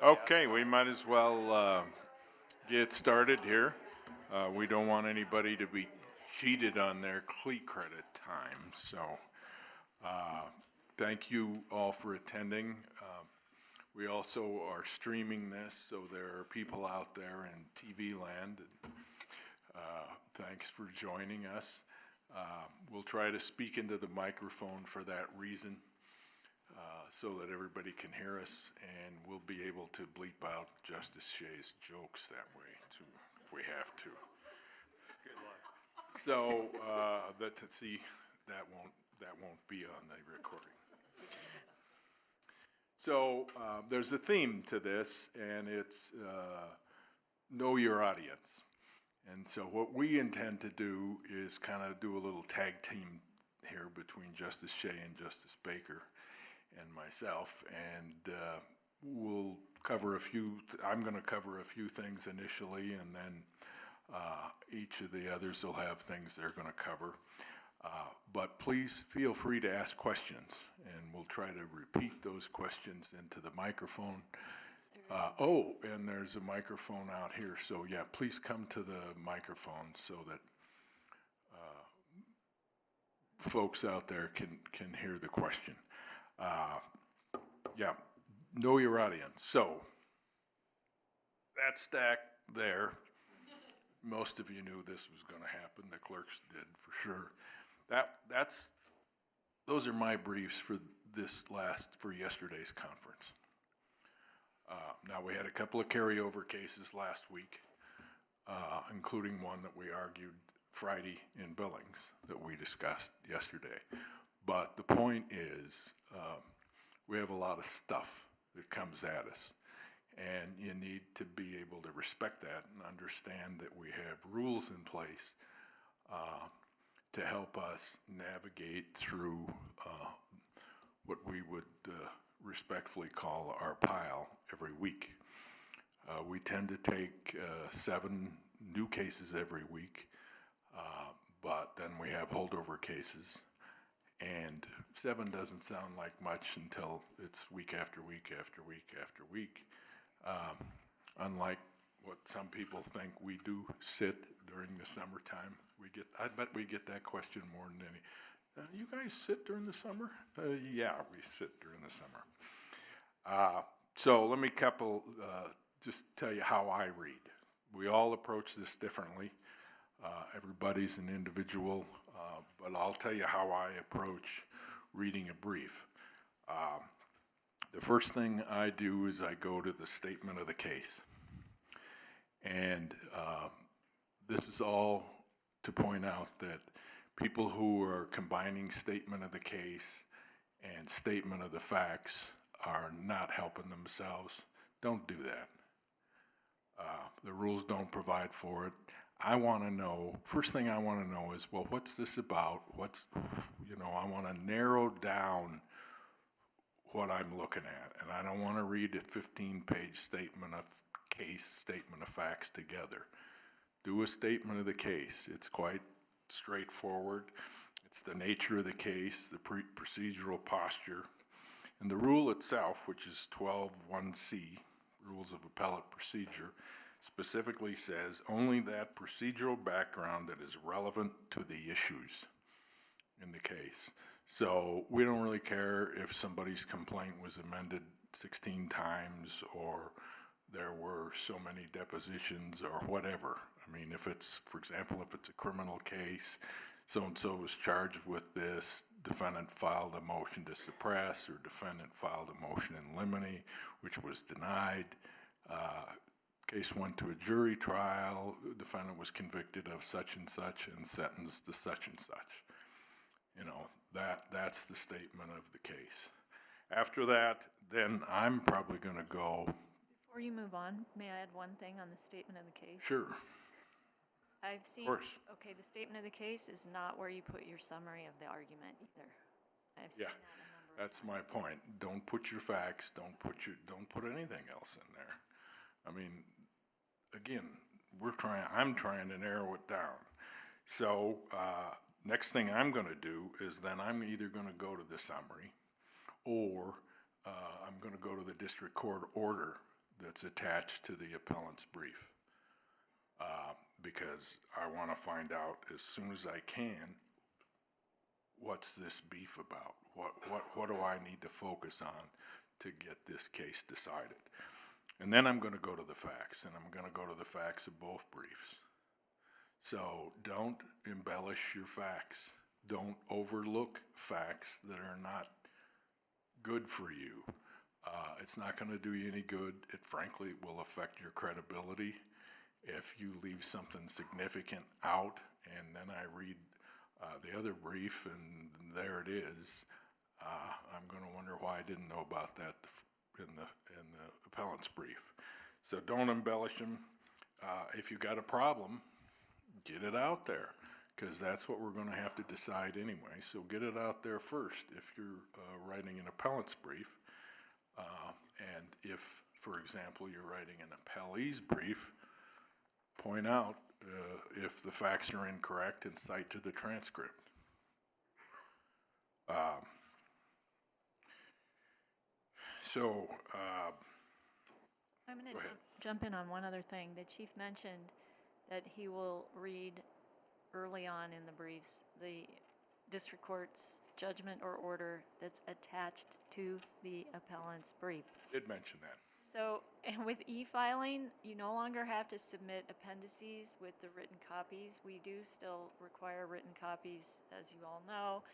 Okay, we might as well get started here. We don't want anybody to be cheated on their CLE credit time, so thank you all for attending. We also are streaming this, so there are people out there in TV land. Thanks for joining us. We'll try to speak into the microphone for that reason, so that everybody can hear us, and we'll be able to bleep out Justice Shea's jokes that way too, if we have to. Good luck. So that won't be on the recording. So there's a theme to this, and it's know your audience. And so what we intend to do is kind of do a little tag team here between Justice Shea and Justice Baker and myself, and we'll cover I'm going to cover a few things initially, and then each of the others will have things they're going to cover. But please feel free to ask questions, and we'll try to repeat those questions into the microphone. And there's a microphone out here, so yeah, please come to the microphone so that folks out there can hear the question. Yeah, know your audience. So that stack there, most of you knew this was going to happen. The clerks did for sure. Those are my briefs for yesterday's conference. Now we had a couple of carryover cases last week, including one that we argued Friday in Billings that we discussed yesterday. But the point is, we have a lot of stuff that comes at us, and you need to be able to respect that and understand that we have rules in place to help us navigate through what we would respectfully call our pile every week. We tend to take 7 new cases every week, but then we have holdover cases, and 7 doesn't sound like much until it's week after week after week after week. Unlike what some people think we do sit during the summertime. I bet we get that question more than any. You guys sit during the summer? Yeah, we sit during the summer. So let me just tell you how I read. We all approach this differently. Everybody's an individual, but I'll tell you how I approach reading a brief. The first thing I do is I go to the statement of the case. And this is all to point out that people who are combining statement of the case and statement of the facts are not helping themselves. Don't do that. The rules don't provide for it. First thing I want to know is, well, what's this about? I want to narrow down what I'm looking at. And I don't want to read a 15-page statement of case, statement of facts together. Do a statement of the case. It's quite straightforward. It's the nature of the case, the procedural posture, and the rule itself, which is 12.1c, Rules of Appellate Procedure, specifically says only that procedural background that is relevant to the issues in the case. So we don't really care if somebody's complaint was amended 16 times or there were so many depositions or whatever. I mean, for example, if it's a criminal case, so-and-so was charged with this, defendant filed a motion to suppress, or defendant filed a motion in limine, which was denied. Case went to a jury trial, defendant was convicted of such and sentenced to such and such. That's the statement of the case. After that, then I'm probably going to go. Before you move on, may I add one thing on the statement of the case? Sure. I've seen. Of course. Okay, the statement of the case is not where you put your summary of the argument either. I've seen that a number That's of my times. point. Don't put your facts. Don't put anything else in there. I mean, again, I'm trying to narrow it down. So next thing I'm going to do is then I'm either going to go to the summary, or I'm going to go to the district court order that's attached to the appellant's brief. Because I want to find out as soon as I can, what's this beef about? What do I need to focus on to get this case decided? And then I'm going to go to the facts, and I'm going to go to the facts of both briefs. So don't embellish your facts. Don't overlook facts that are not good for you. It's not going to do you any good. It frankly will affect your credibility if you leave something significant out, and then I read the other brief and there it is. I'm going to wonder why I didn't know about that in the appellant's brief. So don't embellish them. If you got a problem, get it out there, because that's what we're going to have to decide anyway. So get it out there first if you're writing an appellant's brief. And if, for example, you're writing an appellee's brief, point out if the facts are incorrect and cite to the transcript. I'm going to jump in on one other thing. The chief mentioned that he will read early on in the briefs the district court's judgment or order that's attached to the appellant's brief. Did mention that. So, and with e-filing, you no longer have to submit appendices with the written copies. We do still require written copies, as you all know,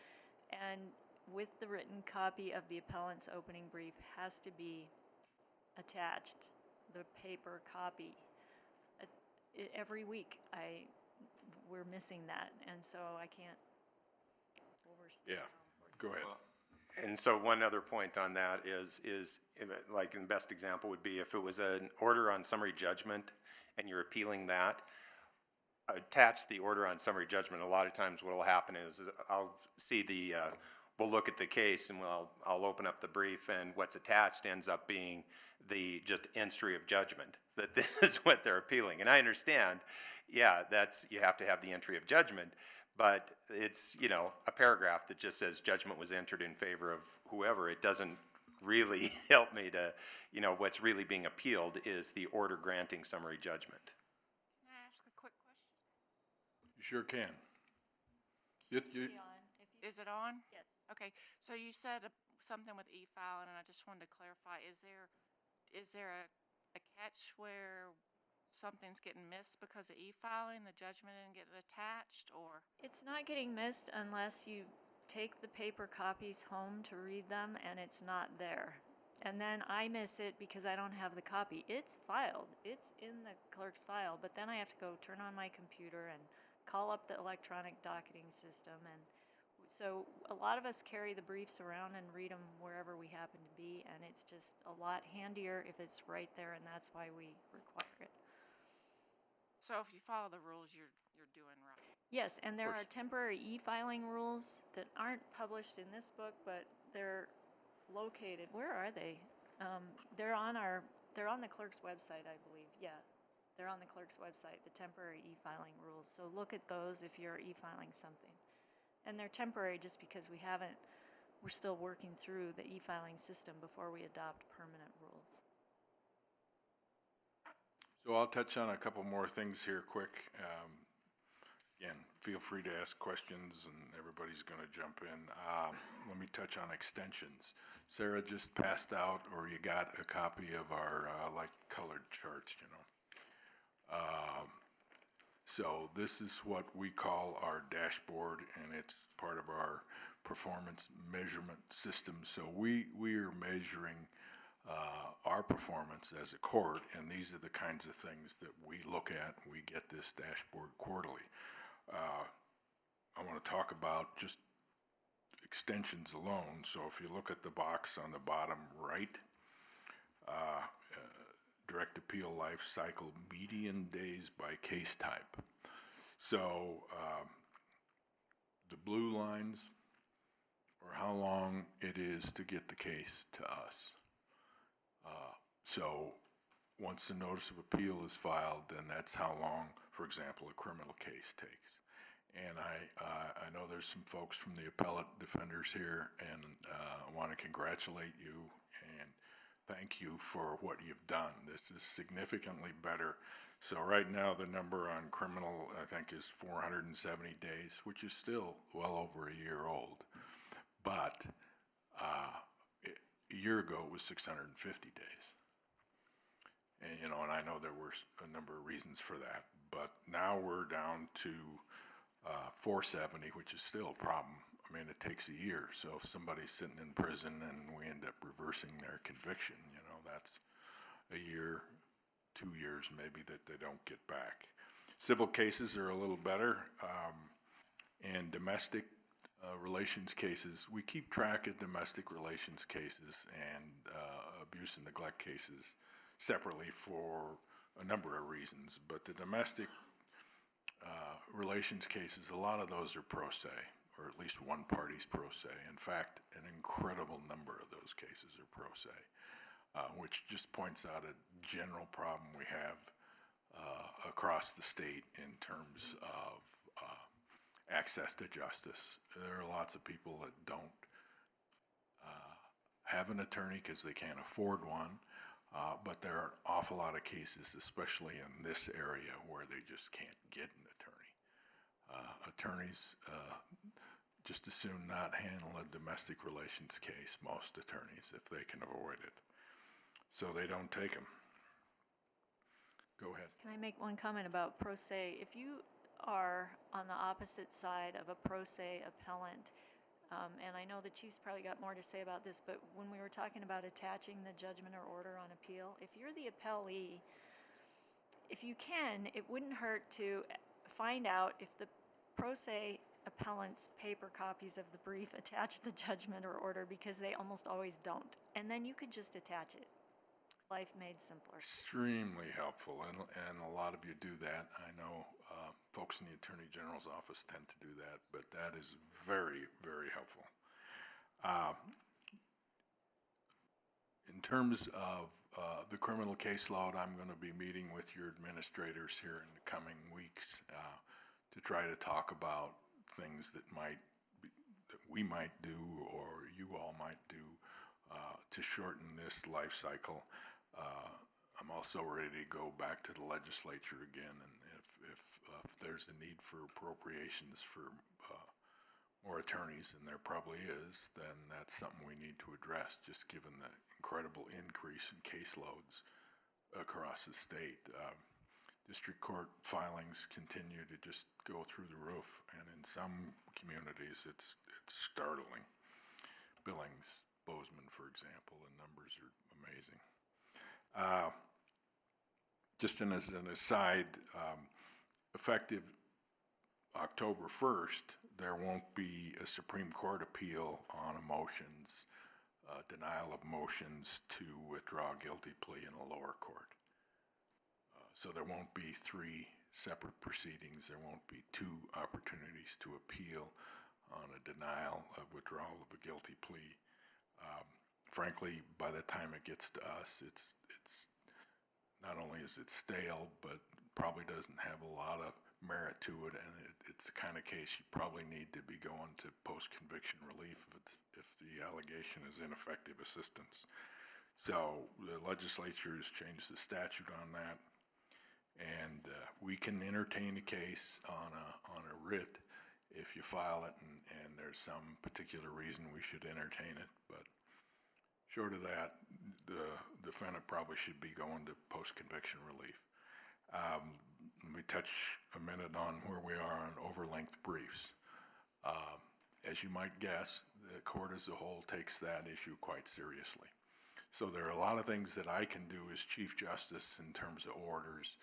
and with the written copy of the appellant's opening brief has to be attached, the paper copy. Every week, we're missing that, and so I can't overstate. Yeah, go ahead. And so one other point on that is like the best example would be if it was an order on summary judgment and you're appealing that, attach the order on summary judgment. A lot of times what will happen is I'll see we'll look at the case and I'll open up the brief, and what's attached ends up being the just entry of judgment, that this is what they're appealing. And I understand, yeah, you have to have the entry of judgment, but it's, a paragraph that just says judgment was entered in favor of whoever. It doesn't really help me to, what's really being appealed is the order granting summary judgment. Can I ask a quick question? You sure can. Is it on? Yes. Okay, so you said something with e-filing, and I just wanted to clarify, is there a catch where something's getting missed because of e-filing, the judgment didn't get attached, or? It's not getting missed unless you take the paper copies home to read them and it's not there. And then I miss it because I don't have the copy. It's filed. It's in the clerk's file, but then I have to go turn on my computer and call up the electronic docketing system. And so a lot of us carry the briefs around and read them wherever we happen to be, and it's just a lot handier if it's right there, and that's why we require it. So if you follow the rules, you're doing right. Yes, and there are temporary e-filing rules that aren't published in this book, but they're located. Where are they? They're on the clerk's website, I believe. Yeah, they're on the clerk's website, the temporary e-filing rules. So look at those if you're e-filing something. And they're temporary just because we're still working through the e-filing system before we adopt permanent rules. So I'll touch on a couple more things here quick. Again, feel free to ask questions, and everybody's going to jump in. Let me touch on extensions. Sarah just passed out, or you got a copy of our colored charts, So this is what we call our dashboard, and it's part of our performance measurement system. So we are measuring our performance as a court, and these are the kinds of things that we look at. We get this dashboard quarterly. I want to talk about just extensions alone. So if you look at the box on the bottom right, direct appeal life cycle median days by case type. So the blue lines are how long it is to get the case to us. So once the notice of appeal is filed, then that's how long, for example, a criminal case takes. And I know there's some folks from the appellate defenders here, and I want to congratulate you. And thank you for what you've done. This is significantly better. So right now, the number on criminal, I think, is 470 days, which is still well over a year old. But a year ago, it was 650 days. And, you know, and I know there were a number of reasons for that, but now we're down to 470, which is still a problem. I mean, it takes a year, so if somebody's sitting in prison and we end up reversing their conviction, you know, that's a year, 2 years maybe that they don't get back. Civil cases are a little better, and domestic relations cases, we keep track of domestic relations cases and abuse and neglect cases separately for a number of reasons, but the domestic relations cases, a lot of those are pro se, or at least one party's pro se. In fact, an incredible number of those cases are pro se, which just points out a general problem we have across the state in terms of access to justice. There are lots of people that don't have an attorney because they can't afford one, but there are an awful lot of cases, especially in this area, where they just can't get an attorney. Attorneys just as soon not handle a domestic relations case, most attorneys, if they can avoid it. So they don't take them. Go ahead. Can I make one comment about pro se? If you are on the opposite side of a pro se appellant, and I know the chief's probably got more to say about this, but when we were talking about attaching the judgment or order on appeal, if you're the appellee, if you can, it wouldn't hurt to find out if the pro se appellant's paper copies of the brief attach the judgment or order, because they almost always don't. And then you could just attach it. Life made simpler. Extremely helpful, and a lot of you do that. I know folks in the Attorney General's office tend to do that, but that is very, very helpful. In terms of the criminal caseload, I'm going to be meeting with your administrators here in the coming weeks to try to talk about things that we might do, or you all might do, to shorten this life cycle. I'm also ready to go back to the legislature again, and if there's a need for appropriations for more attorneys, and there probably is, then that's something we need to address, just given the incredible increase in caseloads across the state. District court filings continue to just go through the roof, and in some communities it's startling. Billings, Bozeman, for example, the numbers are amazing. Just as an aside, effective October 1st, there won't be a Supreme Court appeal on motions, denial of motions to withdraw a guilty plea in a lower court. So there won't be 3 separate proceedings. There won't be 2 opportunities to appeal on a denial of withdrawal of a guilty plea. Frankly, by the time it gets to us, it's not only is it stale, but probably doesn't have a lot of merit to it, and it's the kind of case you probably need to be going to post-conviction relief if the allegation is ineffective assistance. So the legislature has changed the statute on that, and we can entertain a case on a writ if you file it, and there's some particular reason we should entertain it, but short of that, the defendant probably should be going to post-conviction relief. Let me touch a minute on where we are on overlength briefs. As you might guess, the court as a whole takes that issue quite seriously. So there are a lot of things that I can do as Chief Justice in terms of orders.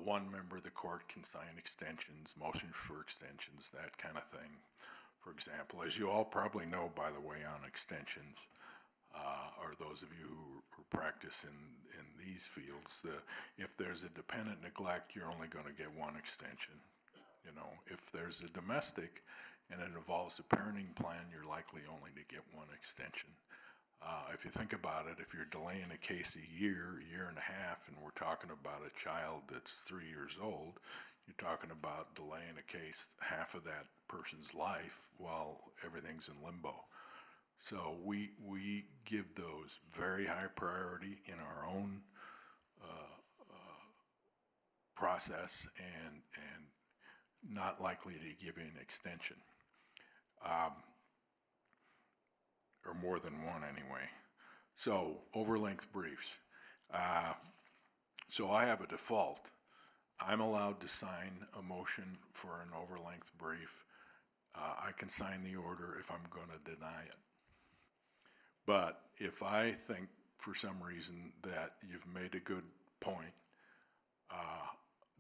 One member of the court can sign extensions, motions for extensions, that kind of thing. For example, as you all probably know, by the way, on extensions, or those of you who practice in these fields, if there's a dependent neglect, you're only going to get 1 extension. You know, if there's a domestic and it involves a parenting plan, you're likely only to get 1 extension. If you think about it, if you're delaying a case a year and a half, and we're talking about a child that's 3 years old, you're talking about delaying a case half of that person's life while everything's in limbo. So we give those very high priority in our own process and not likely to give you an extension. Or more than one anyway. So over-length briefs. So I have a default. I'm allowed to sign a motion for an over-length brief. I can sign the order if I'm going to deny it. But if I think for some reason that you've made a good point,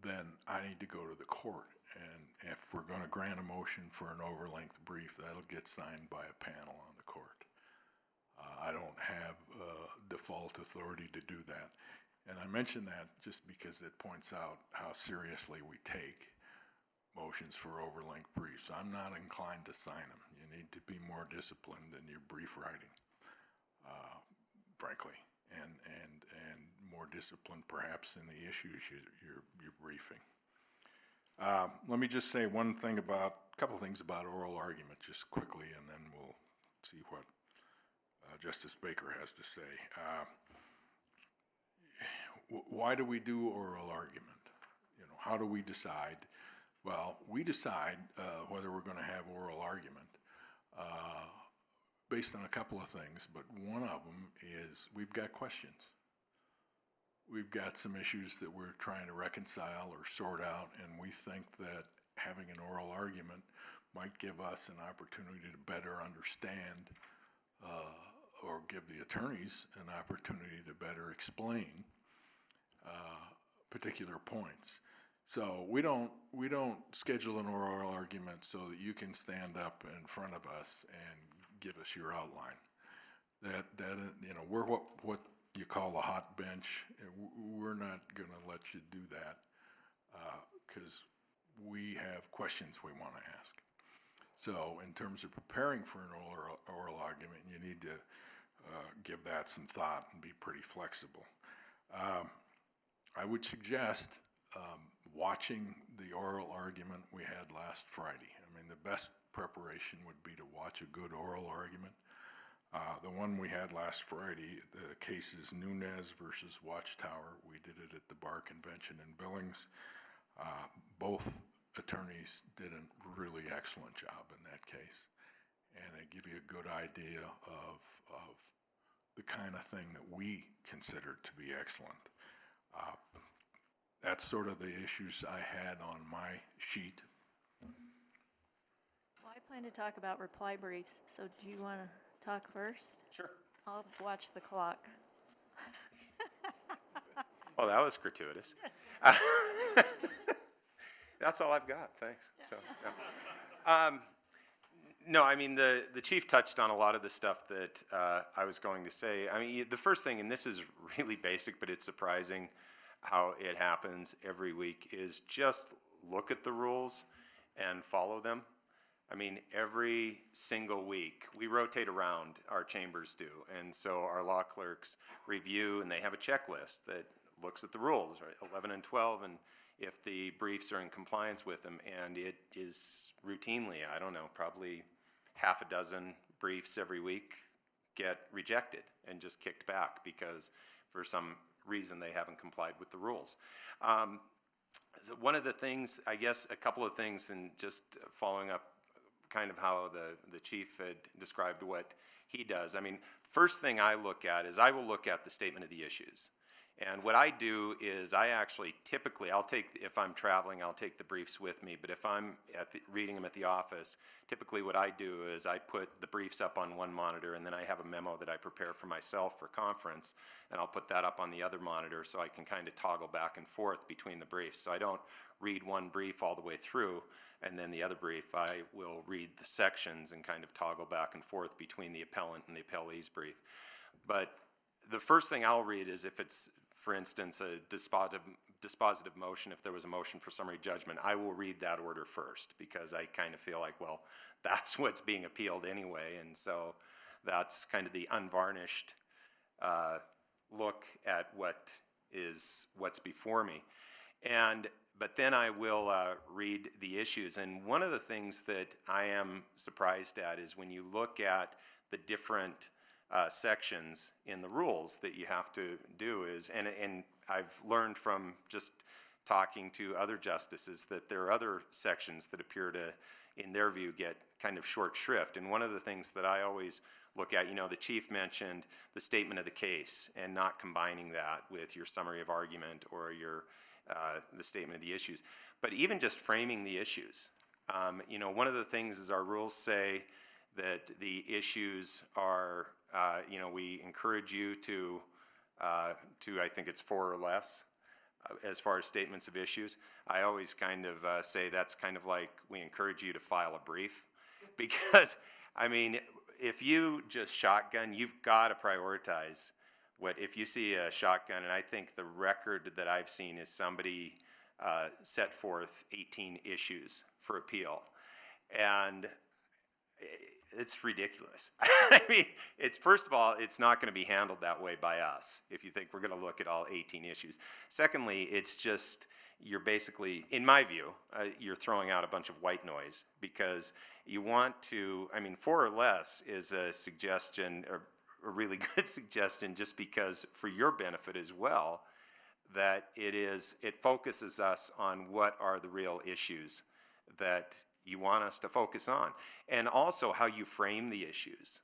then I need to go to the court. And if we're going to grant a motion for an over-length brief, that'll get signed by a panel on the court. I don't have default authority to do that. And I mention that just because it points out how seriously we take motions for over-length briefs. I'm not inclined to sign them. You need to be more disciplined in your brief writing, frankly, and more disciplined perhaps in the issues you're briefing. Let me just say a couple things about oral argument just quickly, and then we'll see what Justice Baker has to say. Why do we do oral argument? How do we decide? Well, we decide whether we're going to have oral argument based on a couple of things, but one of them is we've got questions. We've got some issues that we're trying to reconcile or sort out, and we think that having an oral argument might give us an opportunity to better understand or give the attorneys an opportunity to better explain particular points. So we don't schedule an oral argument so that you can stand up in front of us and give us your outline. We're what you call a hot bench. We're not going to let you do that because we have questions we want to ask. So in terms of preparing for an oral argument, you need to give that some thought and be pretty flexible. I would suggest watching the oral argument we had last Friday. I mean, the best preparation would be to watch a good oral argument. The one we had last Friday, the case is Nunez versus Watchtower. We did it at the Bar Convention in Billings. Both attorneys did a really excellent job in that case. And they give you a good idea of the kind of thing that we considered to be excellent. That's sort of the issues I had on my sheet. Well, I plan to talk about reply briefs, so do you want to talk first? Sure. I'll watch the clock. Oh, that was gratuitous. That's all I've got, thanks. So, no. No, I mean, the chief touched on a lot of the stuff that I was going to say. I mean, the first thing, and this is really basic, but it's surprising how it happens every week, is just look at the rules and follow them. I mean, every single week, we rotate around, our chambers do, and so our law clerks review, and they have a checklist that looks at the rules, right, 11 and 12, and if the briefs are in compliance with them, and it is routinely, I don't know, probably half a dozen briefs every week get rejected and just kicked back because for some reason they haven't complied with the rules. So one of the things, I guess, a couple of things, and just following up kind of how the chief had described what he does. I mean, first thing I look at is I will look at the statement of the issues. And what I do is I actually typically, if I'm traveling, I'll take the briefs with me. But if I'm reading them at the office, typically what I do is I put the briefs up on one monitor, and then I have a memo that I prepare for myself for conference, and I'll put that up on the other monitor so I can kind of toggle back and forth between the briefs. So I don't read one brief all the way through, and then the other brief, I will read the sections and kind of toggle back and forth between the appellant and the appellee's brief. But the first thing I'll read is if it's, for instance, a dispositive motion, if there was a motion for summary judgment, I will read that order first because I kind of feel like, well, that's what's being appealed anyway, and so that's kind of the unvarnished look at what's before me. But then I will read the issues, and one of the things that I am surprised at is when you look at the different sections in the rules that you have to do is, and I've learned from just talking to other justices that there are other sections that appear to, in their view, get kind of short shrift. And one of the things that I always look at, the chief mentioned the statement of the case and not combining that with your summary of argument or your the statement of the issues. But even just framing the issues, one of the things is our rules say that the issues are, we encourage you to I think it's 4 or less as far as statements of issues. I always kind of say that's kind of like we encourage you to file a brief, because, if you just shotgun, you've got to prioritize if you see a shotgun, and I think the record that I've seen is somebody set forth 18 issues for appeal. And it's ridiculous. It's, first of all, it's not going to be handled that way by us if you think we're going to look at all 18 issues. Secondly, it's just, you're basically, in my view, you're throwing out a bunch of white noise, because you want to, 4 or less is a suggestion, a really good suggestion, just because for your benefit as well, that it focuses us on what are the real issues that you want us to focus on. And also how you frame the issues,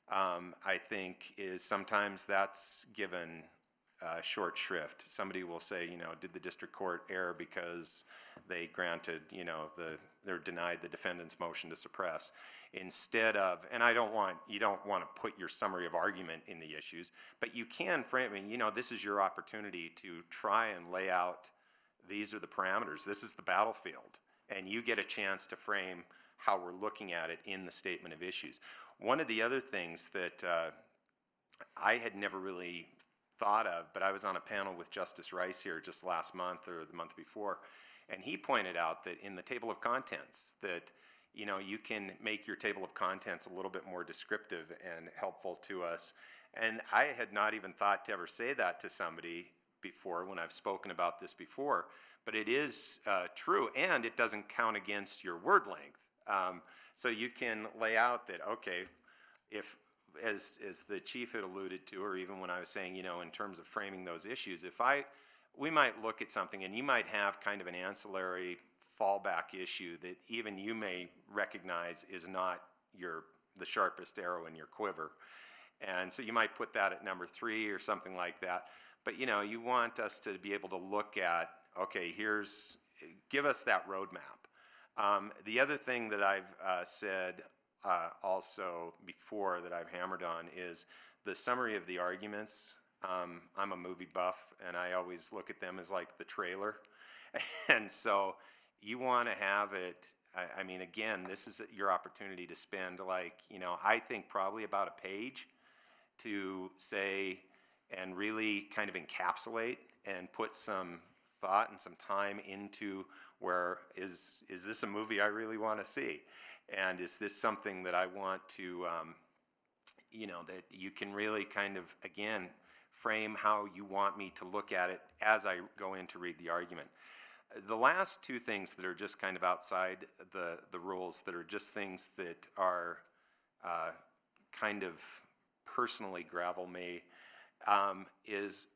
I think, is sometimes that's given short shrift. Somebody will say, did the district court err because they granted, they're denied the defendant's motion to suppress, instead of, and you don't want to put your summary of argument in the issues, but you can frame, this is your opportunity to try and lay out, these are the parameters, this is the battlefield, and you get a chance to frame how we're looking at it in the statement of issues. One of the other things that I had never really thought of, but I was on a panel with Justice Rice here just last month or the month before, and he pointed out that in the table of contents that you can make your table of contents a little bit more descriptive and helpful to us. And I had not even thought to ever say that to somebody before when I've spoken about this before, but it is true, and it doesn't count against your word length. So you can lay out that, okay, if, as the chief had alluded to, or even when I was saying, in terms of framing those issues, we might look at something and you might have kind of an ancillary fallback issue that even you may recognize is not the sharpest arrow in your quiver. And so you might put that at number 3 or something like that. But you want us to be able to look at, okay, give us that roadmap. The other thing that I've said also before that I've hammered on is the summary of the arguments. I'm a movie buff, and I always look at them as like the trailer. And so you want to have it, again, this is your opportunity to spend I think probably about a page to say and really kind of encapsulate and put some thought and some time into where is this a movie I really want to see? And is this something that I want to, that you can really kind of, again, frame how you want me to look at it as I go in to read the argument. The last 2 things that are just kind of outside the rules, that are just things that are kind of personally gravel me, is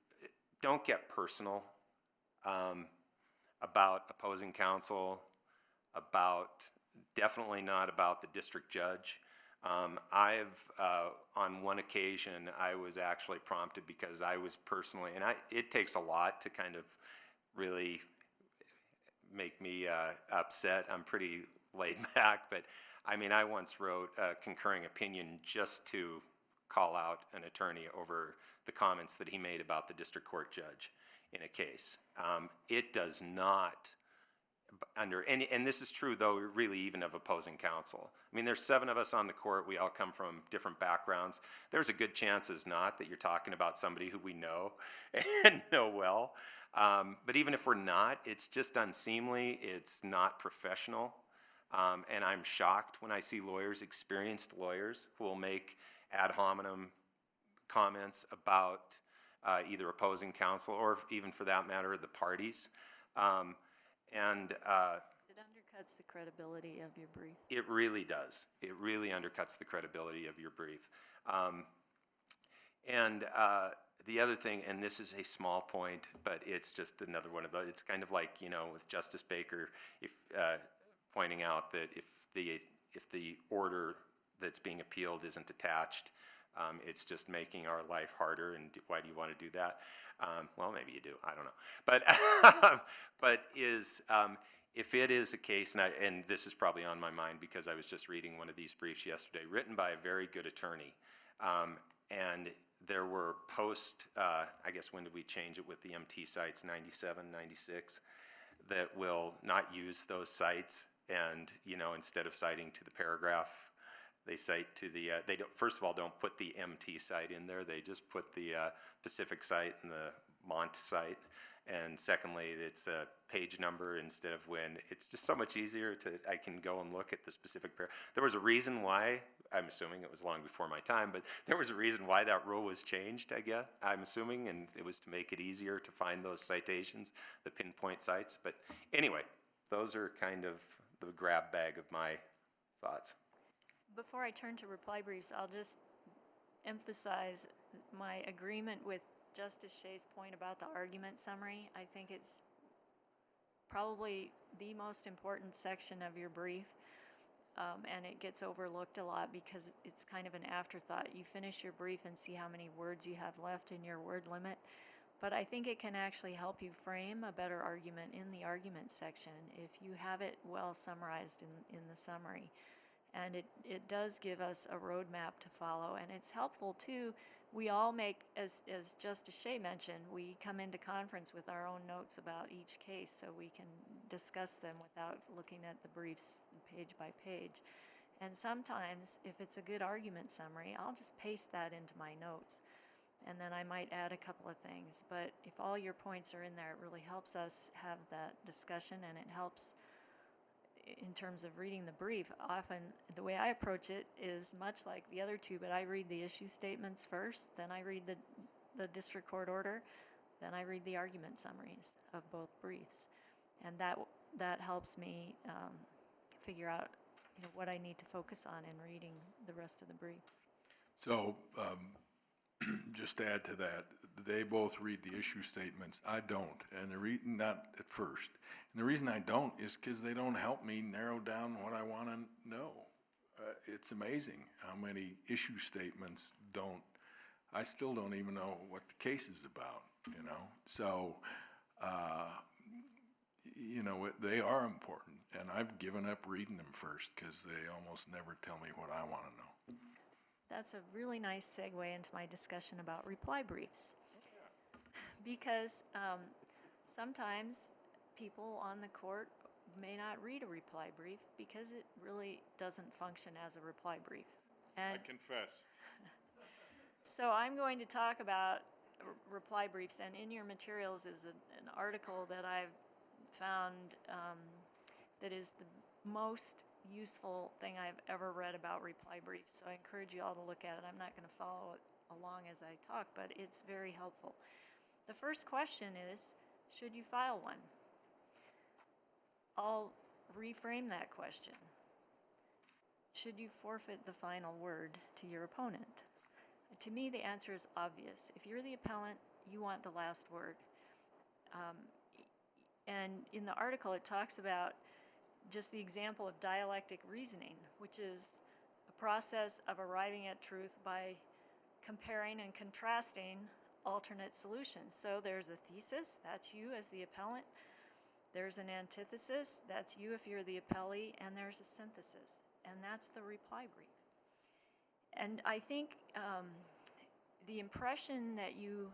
don't get personal about opposing counsel, definitely not about the district judge. On one occasion, I was actually prompted because I was personally, and it takes a lot to kind of really make me upset. I'm pretty laid back, but I once wrote a concurring opinion just to call out an attorney over the comments that he made about the district court judge in a case. It does not, and this is true though, really even of opposing counsel. There's 7 of us on the court. We all come from different backgrounds. There's a good chance as not that you're talking about somebody who we know and know well. But even if we're not, it's just unseemly. It's not professional. And I'm shocked when I see lawyers, experienced lawyers, who will make ad hominem comments about either opposing counsel or even for that matter, the parties. It undercuts undercuts the credibility of your brief. It really does. It really undercuts the credibility of your brief. The other thing, and this is a small point, but it's just another one of those. It's kind of like, you know, with Justice Baker, if pointing out that if the order that's being appealed isn't attached, it's just making our life harder. And why do you want to do that? Well, maybe you do. I don't know. But if it is a case, and this is probably on my mind because I was just reading one of these briefs yesterday, written by a very good attorney, and there were I guess when did we change it with the MT sites, 97, 96, that will not use those sites, and, you know, instead of citing to the paragraph, they cite to the, they don't, first of all, don't put the MT site in there, they just put the Pacific site and the Mont site, and secondly, it's a page number instead of when. It's just so much easier I can go and look at the specific paragraph. There was a reason why, I'm assuming it was long before my time, but there was a reason why that rule was changed, I guess, I'm assuming, and it was to make it easier to find those citations, the pinpoint sites. But anyway, those are kind of the grab bag of my thoughts. Before I turn to reply briefs, I'll just emphasize my agreement with Justice Shea's point about the argument summary. I think it's probably the most important section of your brief, and it gets overlooked a lot because it's kind of an afterthought. You finish your brief and see how many words you have left in your word limit, but I think it can actually help you frame a better argument in the argument section if you have it well summarized in the summary. And it does give us a roadmap to follow, and it's helpful too. We all make, as Justice Shea mentioned, we come into conference with our own notes about each case so we can discuss them without looking at the briefs page by page. And sometimes, if it's a good argument summary, I'll just paste that into my notes, and then I might add a couple of things. But if all your points are in there, it really helps us have that discussion, and it helps in terms of reading the brief. Often the way I approach it is much like the other two, but I read the issue statements first, then I read the district court order, then I read the argument summaries of both briefs, and that helps me figure out, you know, what I need to focus on in reading the rest of the brief. So, just to add to that, they both read the issue statements. I don't, and not at first. And the reason I don't is because they don't help me narrow down what I want to know. It's amazing how many issue statements I still don't even know what the case is about, you know? So, you know, they are important, and I've given up reading them first because they almost never tell me what I want to know. That's a really nice segue into my discussion about reply briefs. Because sometimes people on the court may not read a reply brief because it really doesn't function as a reply brief. And I confess. so I'm going to talk about reply briefs, and in your materials is an article that I've found that is the most useful thing I've ever read about reply briefs. So I encourage you all to look at it. I'm not going to follow it along as I talk, but it's very helpful. The first question is, should you file one? I'll reframe that question. Should you forfeit the final word to your opponent? To me, the answer is obvious. If you're the appellant, you want the last word. And in the article, it talks about just the example of dialectic reasoning, which is a process of arriving at truth by comparing and contrasting alternate solutions. So there's a thesis, that's you as the appellant. There's an antithesis, that's you if you're the appellee, and there's a synthesis, and that's the reply brief. And I think the impression that you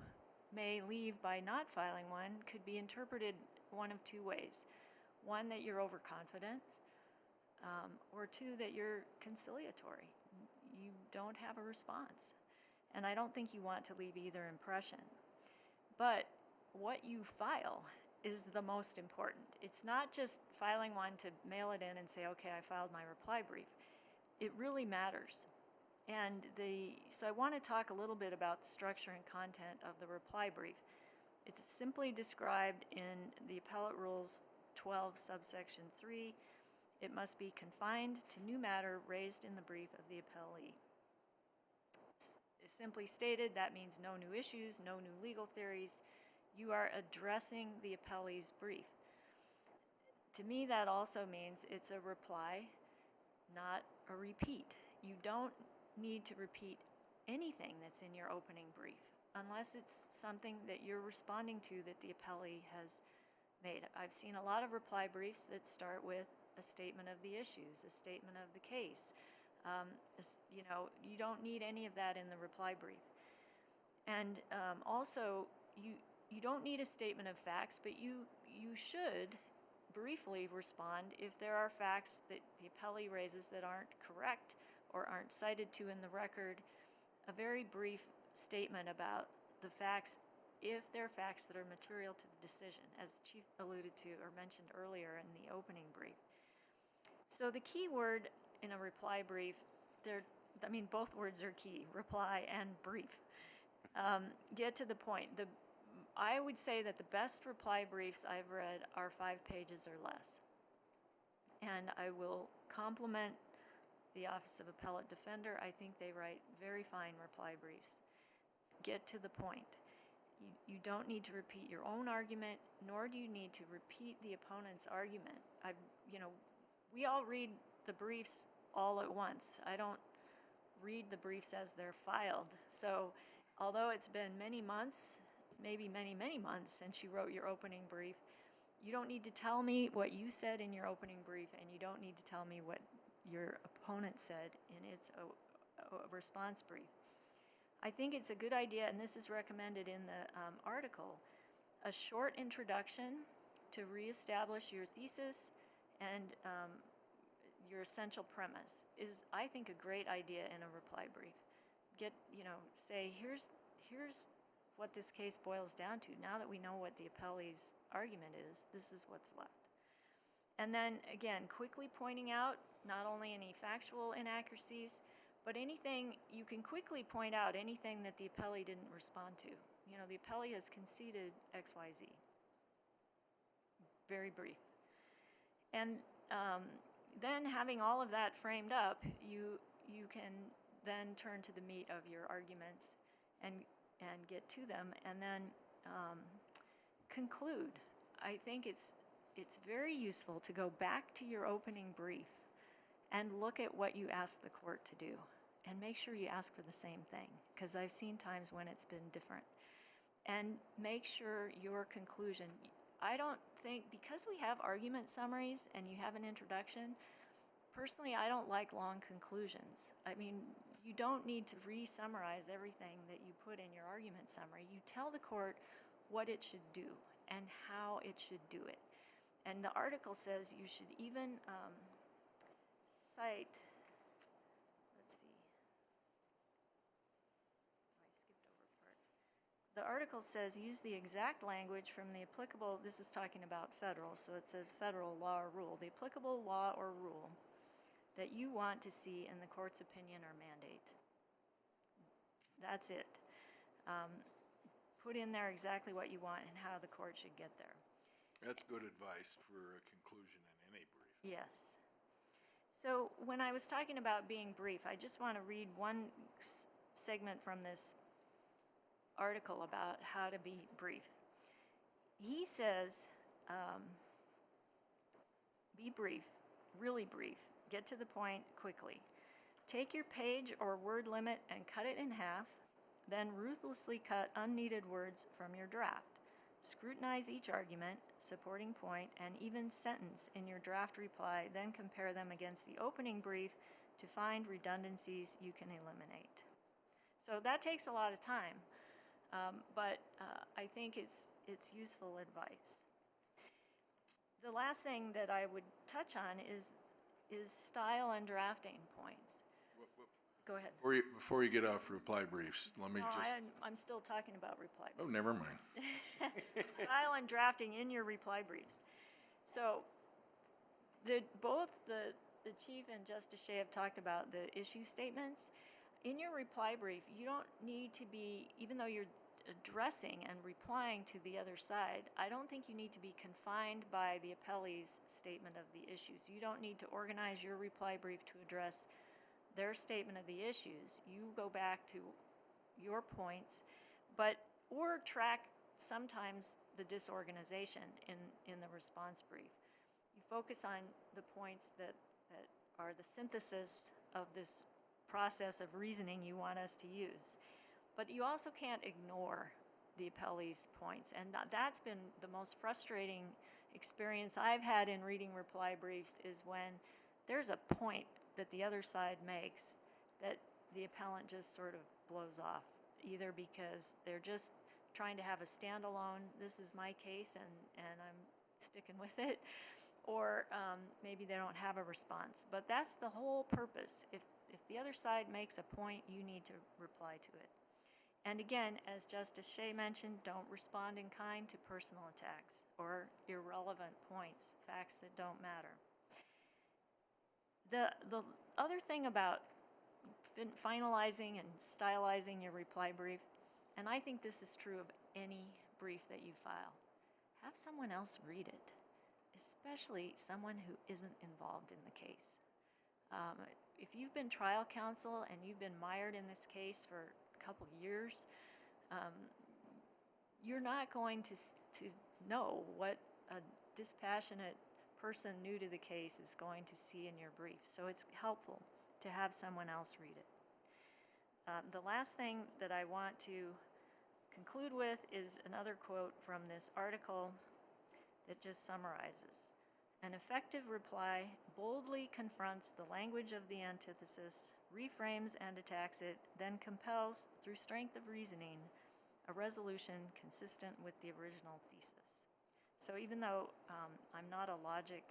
may leave by not filing one could be interpreted one of two ways. One, that you're overconfident, or two, that you're conciliatory. You don't have a response. And I don't think you want to leave either impression. But what you file is the most important. It's not just filing one to mail it in and say, okay, I filed my reply brief. It really matters. And so I want to talk a little bit about the structure and content of the reply brief. It's simply described in the Appellate Rules 12, subsection 3, It must be confined to new matter raised in the brief of the appellee. Simply stated, that means no new issues, no new legal theories. You are addressing the appellee's brief. To me, that also means it's a reply, not a repeat. You don't need to repeat anything that's in your opening brief, unless it's something that you're responding to that the appellee has made. I've seen a lot of reply briefs that start with a statement of the issues, a statement of the case. You don't need any of that in the reply brief. And also, you don't need a statement of facts, but you should briefly respond if there are facts that the appellee raises that aren't correct or aren't cited to in the record. A very brief statement about the facts, if they're facts that are material to the decision, as the Chief alluded to or mentioned earlier in the opening brief. So the key word in a reply brief, both words are key, reply and brief. Get to the point. I would say that the best reply briefs I've read are 5 pages or less. And I will compliment the Office of Appellate Defender. I think they write very fine reply briefs. Get to the point. You don't need to repeat your own argument, nor do you need to repeat the opponent's argument. We all read the briefs all at once. I don't read the briefs as they're filed. So although it's been many months, maybe many, many months since you wrote your opening brief, you don't need to tell me what you said in your opening brief, and you don't need to tell me what your opponent said in its response brief. I think it's a good idea, and this is recommended in the article, a short introduction to reestablish your thesis and your essential premise is, I think, a great idea in a reply brief. Say, here's what this case boils down to. Now that we know what the appellee's argument is, this is what's left. And then, again, quickly pointing out not only any factual inaccuracies, but you can quickly point out anything that the appellee didn't respond to. The appellee has conceded XYZ. Very brief. And then having all of that framed up, you can then turn to the meat of your arguments and get to them, and then conclude. I think it's very useful to go back to your opening brief and look at what you asked the court to do, and make sure you ask for the same thing, because I've seen times when it's been different. And make sure your conclusion, I don't think, because we have argument summaries and you have an introduction, personally, I don't like long conclusions. You don't need to re-summarize everything that you put in your argument summary. You tell the court what it should do and how it should do it. And the article says you should even cite, let's see, I skipped over a part. The article says use the exact language from the applicable, this is talking about federal, so it says federal law or rule, the applicable law or rule that you want to see in the court's opinion or mandate. That's it. Put in there exactly what you want and how the court should get there. That's good advice for a conclusion in any brief. Yes. So when I was talking about being brief, I just want to read one segment from this article about how to be brief. He says, be brief, really brief. Get to the point quickly. Take your page or word limit and cut it in half, then ruthlessly cut unneeded words from your draft. Scrutinize each argument, supporting point, and even sentence in your draft reply, then compare them against the opening brief to find redundancies you can eliminate. So that takes a lot of time, but I think it's useful advice. The last thing that I would touch on is style and drafting points. Go ahead. Before you get off reply briefs, let me I'm still talking about reply briefs. Oh, never mind. Style and drafting in your reply briefs. So both the Chief and Justice Shea have talked about the issue statements. In your reply brief, you don't need to be, even though you're addressing and replying to the other side, I don't think you need to be confined by the appellee's statement of the issues. You don't need to organize your reply brief to address their statement of the issues. You go back to your points, or track sometimes the disorganization in the response brief. You focus on the points that are the synthesis of this process of reasoning you want us to use. But you also can't ignore the appellee's points. And that's been the most frustrating experience I've had in reading reply briefs, is when there's a point that the other side makes that the appellant just sort of blows off, either because they're just trying to have a standalone, this is my case and I'm sticking with it, or maybe they don't have a response. But that's the whole purpose. If the other side makes a point, you need to reply to it. And again, as Justice Shea mentioned, don't respond in kind to personal attacks or irrelevant points, facts that don't matter. The other thing about finalizing and stylizing your reply brief, and I think this is true of any brief that you file, have someone else read it, especially someone who isn't involved in the case. If you've been trial counsel and you've been mired in this case for a couple years, you're not going to know what a dispassionate person new to the case is going to see in your brief. So it's helpful to have someone else read it. The last thing that I want to conclude with is another quote from this article that just summarizes. An effective reply boldly confronts the language of the antithesis, reframes and attacks it, then compels, through strength of reasoning, a resolution consistent with the original thesis. So even though I'm not a logic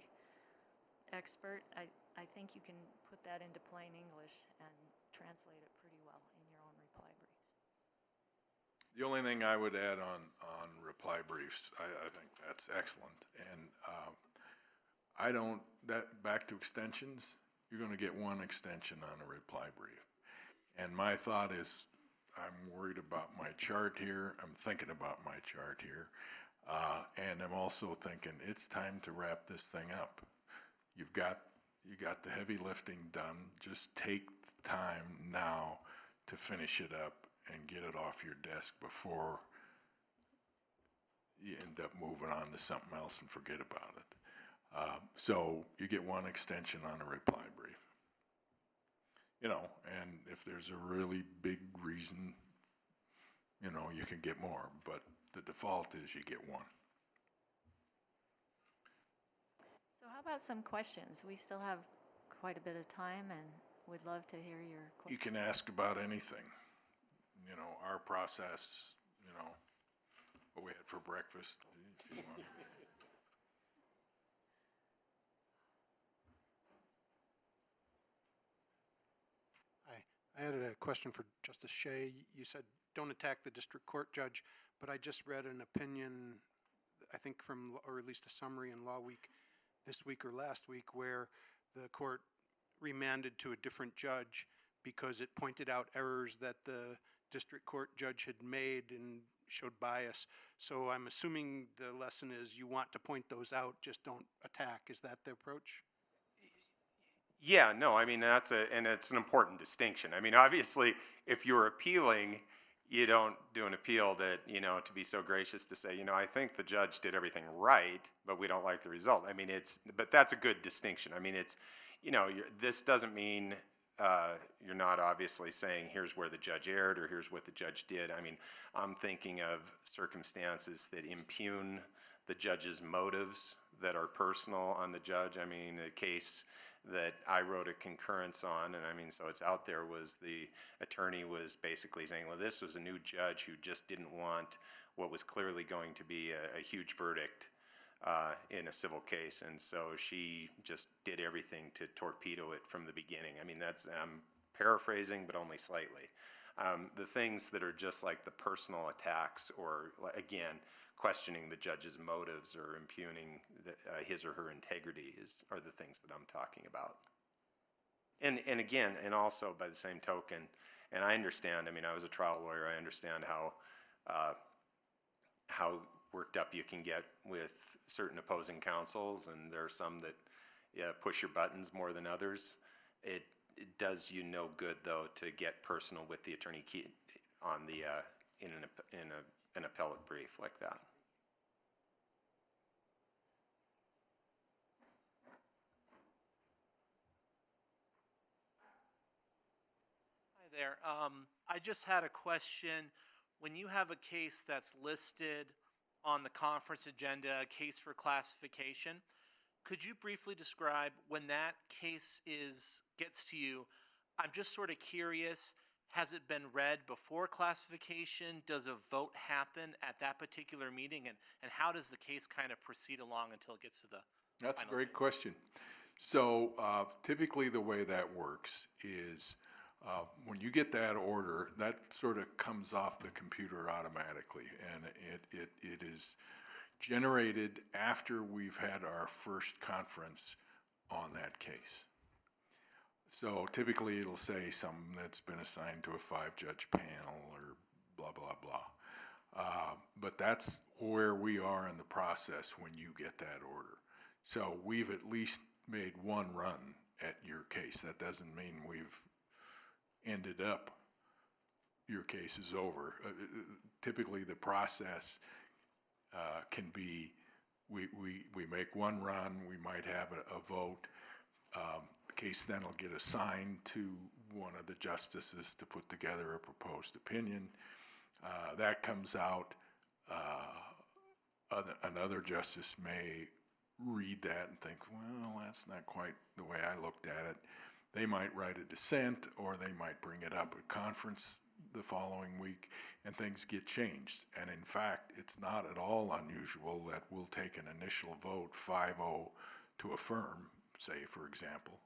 expert, I think you can put that into plain English and translate it pretty well in your own reply briefs. The only thing I would add on reply briefs, I think that's excellent. And back to extensions, you're going to get one extension on a reply brief. And my thought is, I'm worried about my chart here, I'm thinking about my chart here, and I'm also thinking it's time to wrap this thing up. You got the heavy lifting done. Just take the time now to finish it up and get it off your desk before you end up moving on to something else and forget about it. So you get one extension on a reply brief. And if there's a really big reason, you can get more, but the default is you get one. So how about some questions? We still have quite a bit of time and would love to hear your questions. You can ask about anything. Our process, what we had for breakfast, if you want. I had a question for Justice Shea. You said don't attack the district court judge, but I just read an opinion, I think or at least a summary in Law Week this week or last week, where the court remanded to a different judge because it pointed out errors that the district court judge had made and showed bias. So I'm assuming the lesson is you want to point those out, just don't attack. Is that the approach? Yeah, no, I mean, and it's an important distinction. I mean, obviously, if you're appealing, you don't do an appeal that, to be so gracious to say, I think the judge did everything right, but we don't like the result. I mean, but that's a good distinction. I mean, this doesn't mean you're not obviously saying here's where the judge erred or here's what the judge did. I mean, I'm thinking of circumstances that impugn the judge's motives that are personal on the judge. I mean, the case that I wrote a concurrence on, and I mean, so it's out there, was the attorney was basically saying, well, this was a new judge who just didn't want what was clearly going to be a huge verdict in a civil case, and so she just did everything to torpedo it from the beginning. I mean, I'm paraphrasing, but only slightly. The things that are just like the personal attacks, or again, questioning the judge's motives or impugning his or her integrity are the things that I'm talking about. And again, and also by the same token, and I understand, I mean, I was a trial lawyer, I understand how how worked up you can get with certain opposing counsels, and there are some that push your buttons more than others. It does you no good, though, to get personal with the attorney on the in an appellate brief like that. Hi there. I just had a question. When you have a case that's listed on the conference agenda, a case for classification, could you briefly describe when that case gets to you? I'm just sort of curious, has it been read before classification? Does a vote happen at that particular meeting? And how does the case kind of proceed along until it gets to the That's a final great question. So typically the way that works is when you get that order, that sort of comes off the computer automatically, and it is generated after we've had our first conference on that case. So typically it'll say something that's been assigned to a 5-judge panel or blah, blah, blah. But that's where we are in the process when you get that order. So we've at least made one run at your case. That doesn't mean we've ended up, your case is over. Typically the process can be, we make one run, we might have a vote. The case then will get assigned to one of the justices to put together a proposed opinion. That comes out. Another justice may read that and think, well, that's not quite the way I looked at it. They might write a dissent, or they might bring it up at conference the following week, and things get changed. And in fact, it's not at all unusual that we'll take an initial vote, 5-0, to affirm, say, for example,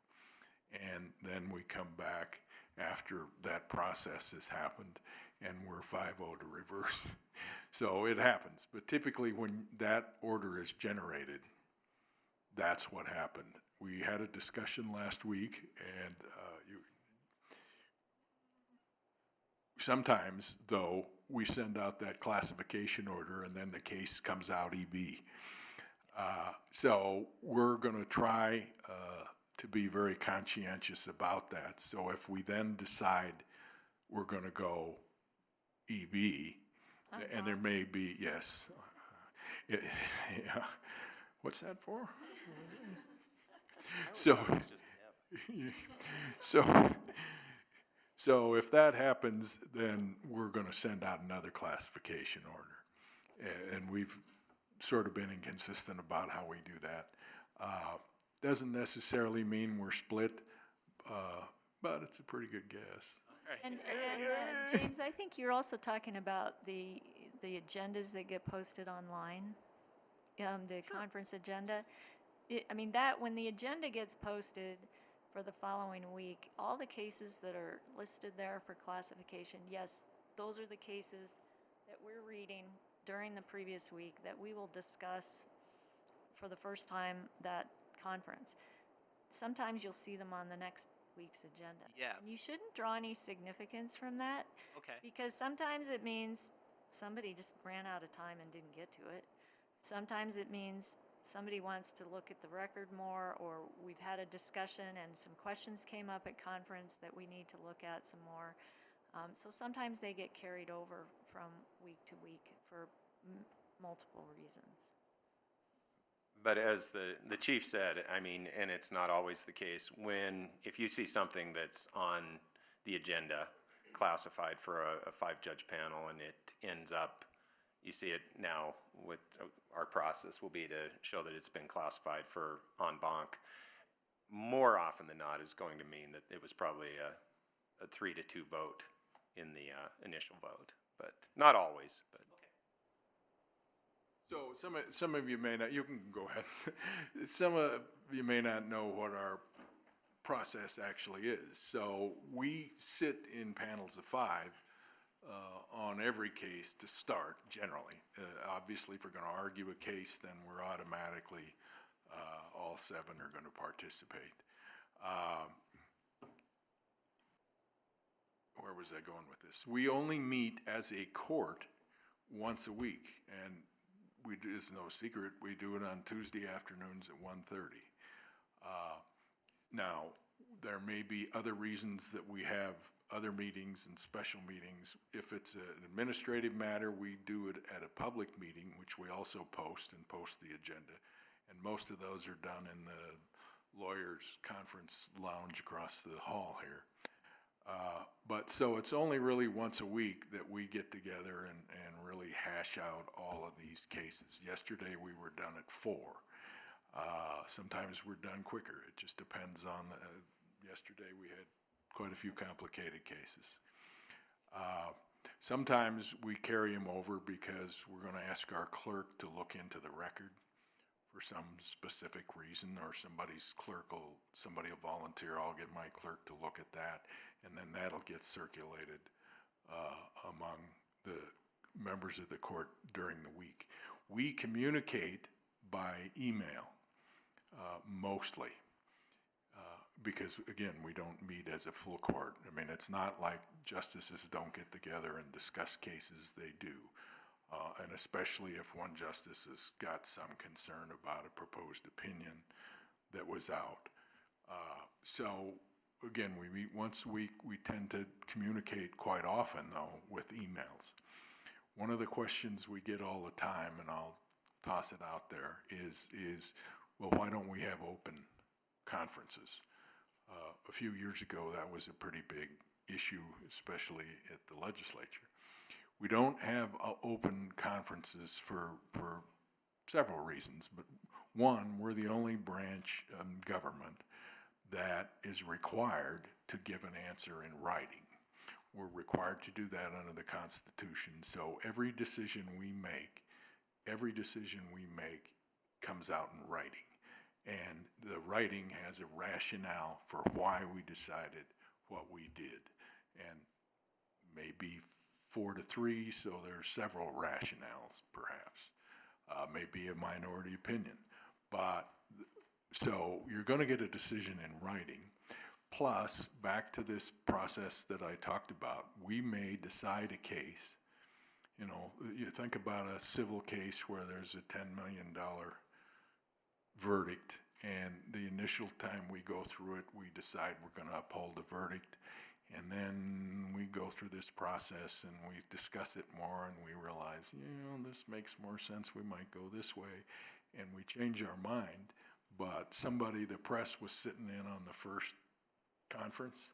and then we come back after that process has happened, and we're 5-0 to reverse. So it happens, but typically when that order is generated, that's what happened. We had a discussion last week, and sometimes, though, we send out that classification order, and then the case comes out EB. So we're going to try to be very conscientious about that. So if we then decide we're going to go EB, and there may be, yes, yeah. What's that for? So if that happens, then we're going to send out another classification order. And we've sort of been inconsistent about how we do that. Doesn't necessarily mean we're split, but it's a pretty good guess. And James, I think you're also talking about the agendas that get posted online, the conference agenda. I mean, that when the agenda gets posted for the following week, all the cases that are listed there for classification, yes, those are the cases that we're reading during the previous week that we will discuss for the first time that conference. Sometimes you'll see them on the next week's agenda. Yes. And you shouldn't draw any significance from that. Okay. Because sometimes it means somebody just ran out of time and didn't get to it. Sometimes it means somebody wants to look at the record more, or we've had a discussion and some questions came up at conference that we need to look at some more. So sometimes they get carried over from week to week for multiple reasons. But as the chief said, I mean, and it's not always the case, if you see something that's on the agenda classified for a 5-judge panel and it ends up, you see it now with our process will be to show that it's been classified for en banc, more often than not is going to mean that it was probably a 3-2 vote in the initial vote, but not always, but. So some of you may not, you can go ahead. Some of you may not know what our process actually is. So we sit in panels of 5 on every case to start, generally. Obviously, if we're going to argue a case, then we're automatically, all 7 are going to participate. Where was I going with this? We only meet as a court once a week, and it's no secret, we do it on Tuesday afternoons at 1:30. Now, there may be other reasons that we have other meetings and special meetings. If it's an administrative matter, we do it at a public meeting, which we also post the agenda. And most of those are done in the lawyers' conference lounge across the hall here. But so it's only really once a week that we get together and really hash out all of these cases. Yesterday, we were done at 4. Sometimes we're done quicker. It just depends on yesterday we had quite a few complicated cases. Sometimes we carry them over because we're going to ask our clerk to look into the record for some specific reason, or somebody will volunteer, I'll get my clerk to look at that, and then that'll get circulated among the members of the court during the week. We communicate by email mostly, because again, we don't meet as a full court. I mean, it's not like justices don't get together and discuss cases, they do. And especially if one justice has got some concern about a proposed opinion that was out. So again, we meet once a week. We tend to communicate quite often, though, with emails. One of the questions we get all the time, and I'll toss it out there, is well, why don't we have open conferences? A few years ago, that was a pretty big issue, especially at the legislature. We don't have open conferences for several reasons, but one, we're the only branch of government that is required to give an answer in writing. We're required to do that under the Constitution, so every decision we make comes out in writing. And the writing has a rationale for why we decided what we did. And maybe 4-3, so there are several rationales, perhaps. Maybe a minority opinion. But, so you're going to get a decision in writing. Plus, back to this process that I talked about, we may decide a case. You know, you think about a civil case where there's a $10 million verdict, and the initial time we go through it, we decide we're going to uphold the verdict. And then we go through this process and we discuss it more, and we realize, you know, this makes more sense, we might go this way, and we change our mind. But somebody, the press was sitting in on the first conference,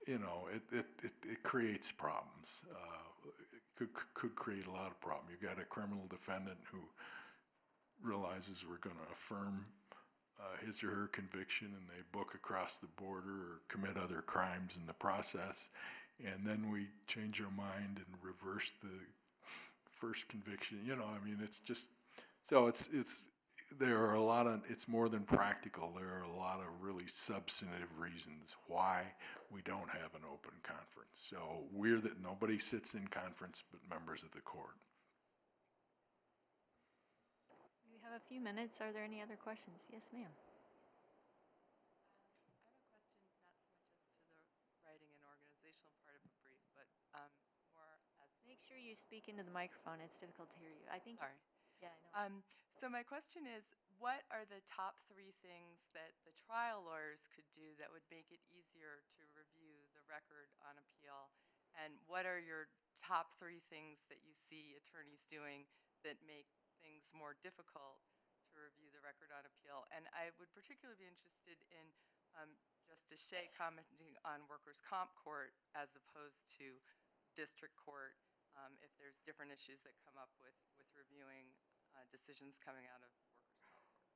you know, it creates problems. It could create a lot of problems. You've got a criminal defendant who realizes we're going to affirm his or her conviction, and they book across the border or commit other crimes in the process, and then we change our mind and reverse the first conviction. You know, I mean, it's just, so there are a lot of, it's more than practical. There are a lot of really substantive reasons why we don't have an open conference. So we're that nobody sits in conference but members of the court. We have a few minutes. Are there any other questions? Yes, ma'am. I have a question, not so much as to the writing and organizational part of the brief, but more as to... Make sure you speak into the microphone. It's difficult to hear you. I think. Sorry. Yeah, I know. So my question is, what are the top 3 things that the trial lawyers could do that would make it easier to review the record on appeal? And what are your top 3 things that you see attorneys doing that make things more difficult to review the record on appeal? And I would particularly be interested in Justice Shea commenting on workers' comp court as opposed to district court, if there's different issues that come up with reviewing decisions coming out of workers' comp court.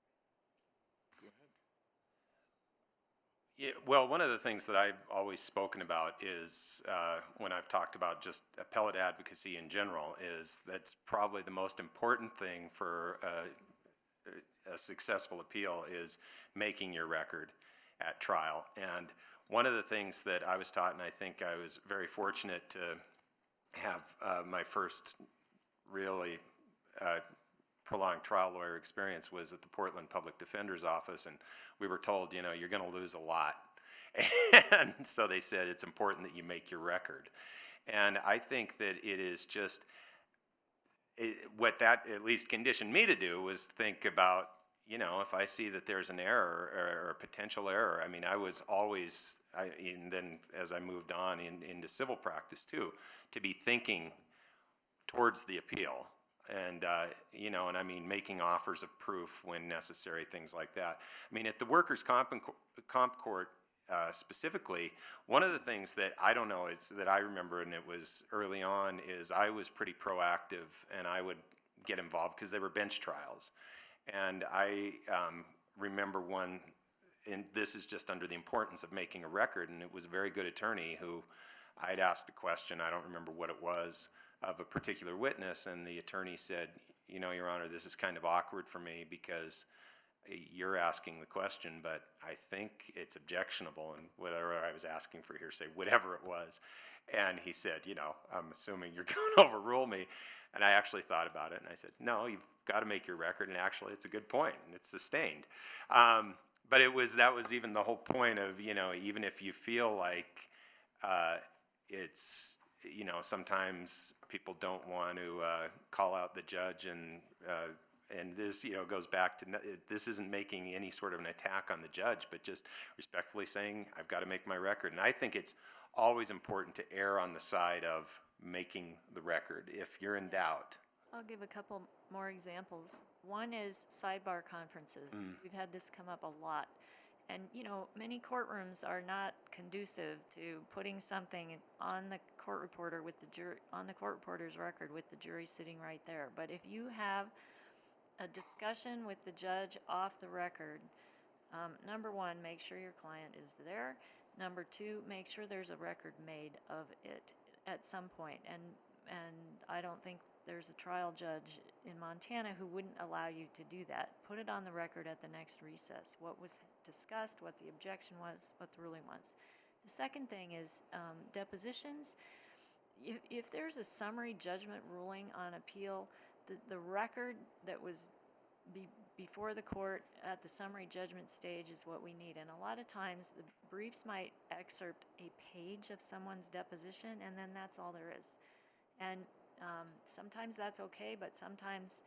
Go ahead. Yeah, well, one of the things that I've always spoken about is when I've talked about just appellate advocacy in general, is that's probably the most important thing for a successful appeal is making your record at trial. And one of the things that I was taught, and I think I was very fortunate to have my first really prolonged trial lawyer experience, was at the Portland Public Defender's Office, and we were told, you know, you're going to lose a lot. And so they said it's important that you make your record. And I think that it is just, what that at least conditioned me to do was think about, if I see that there's an error or a potential error. I mean, I was always, and then as I moved on into civil practice too, to be thinking towards the appeal. And, and I mean, making offers of proof when necessary, things like that. I mean, at the workers' comp court specifically, one of the things that I don't know, it's that I remember, and it was early on, is I was pretty proactive and I would get involved because they were bench trials. And I remember one, and this is just under the importance of making a record, and it was a very good attorney who I'd asked a question, I don't remember what it was, of a particular witness, and the attorney said, Your Honor, this is kind of awkward for me because you're asking the question, but I think it's objectionable, and whatever I was asking for hearsay, whatever it was. And he said, I'm assuming you're going to overrule me. And I actually thought about it, and I said, no, you've got to make your record, and actually it's a good point, and it's sustained. But that was even the whole point of, even if you feel like it's, sometimes people don't want to call out the judge, and this, goes back to, this isn't making any sort of an attack on the judge, but just respectfully saying, I've got to make my record. And I think it's always important to err on the side of making the record if you're in doubt. I'll give a couple more examples. One is sidebar conferences. We've had this come up a lot. And, many courtrooms are not conducive to putting something on the court reporter with the jury, on the court reporter's record with the jury sitting right there. But if you have a discussion with the judge off the record, number one, make sure your client is there. Number two, make sure there's a record made of it at some point. And I don't think there's a trial judge in Montana who wouldn't allow you to do that. Put it on the record at the next recess, what was discussed, what the objection was, what the ruling was. The second thing is depositions. If there's a summary judgment ruling on appeal, the record that was before the court at the summary judgment stage is what we need. And a lot of times the briefs might excerpt a page of someone's deposition, and then that's all there is. And sometimes that's okay, but sometimes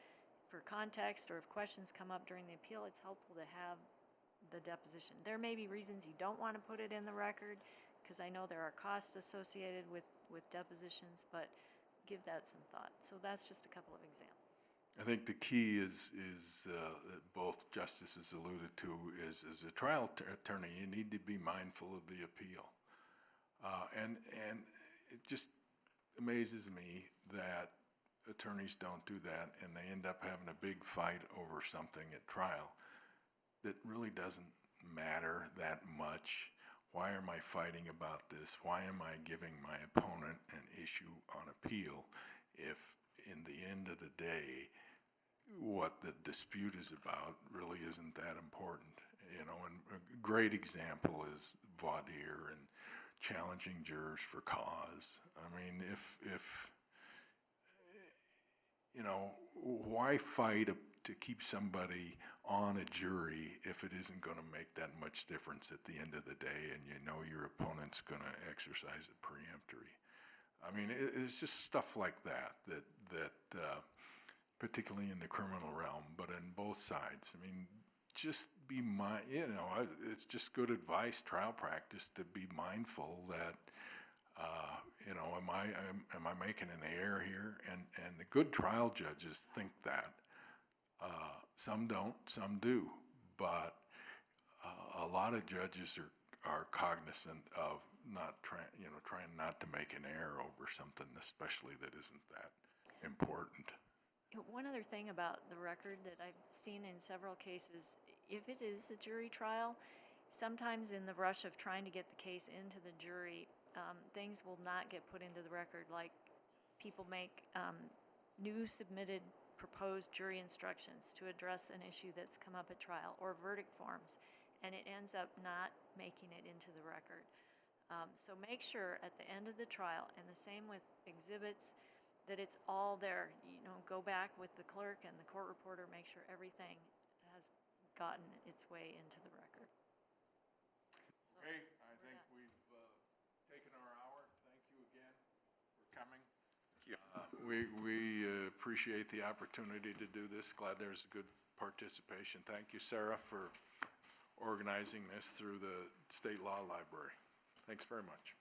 for context or if questions come up during the appeal, it's helpful to have the deposition. There may be reasons you don't want to put it in the record, because I know there are costs associated with depositions, but give that some thought. So that's just a couple of examples. I think the key is that both justices alluded to is as a trial attorney, you need to be mindful of the appeal. And it just amazes me that attorneys don't do that, and they end up having a big fight over something at trial that really doesn't matter that much. Why am I fighting about this? Why am I giving my opponent an issue on appeal if in the end of the day what the dispute is about really isn't that important? And a great example is voir dire and challenging jurors for cause. I mean, if why fight to keep somebody on a jury if it isn't going to make that much difference at the end of the day, and your opponent's going to exercise it preemptory? I mean, it's just stuff like that particularly in the criminal realm, but in both sides. I mean, just be it's just good advice, trial practice, to be mindful that am I making an error here? And the good trial judges think that. Some don't, some do, but a lot of judges are cognizant of trying not to make an error over something, especially that isn't that important. One other thing about the record that I've seen in several cases, if it is a jury trial, sometimes in the rush of trying to get the case into the jury, things will not get put into the record, like people make new submitted proposed jury instructions to address an issue that's come up at trial, or verdict forms, and it ends up not making it into the record. So make sure at the end of the trial, and the same with exhibits, that it's all there. Go back with the clerk and the court reporter, make sure everything has gotten its way into the record. Okay, I think we've taken our hour. Thank you again. you. We appreciate the opportunity to do this. Glad there's good participation. Thank you, Sarah, for organizing this through the State Law Library. Thanks very much.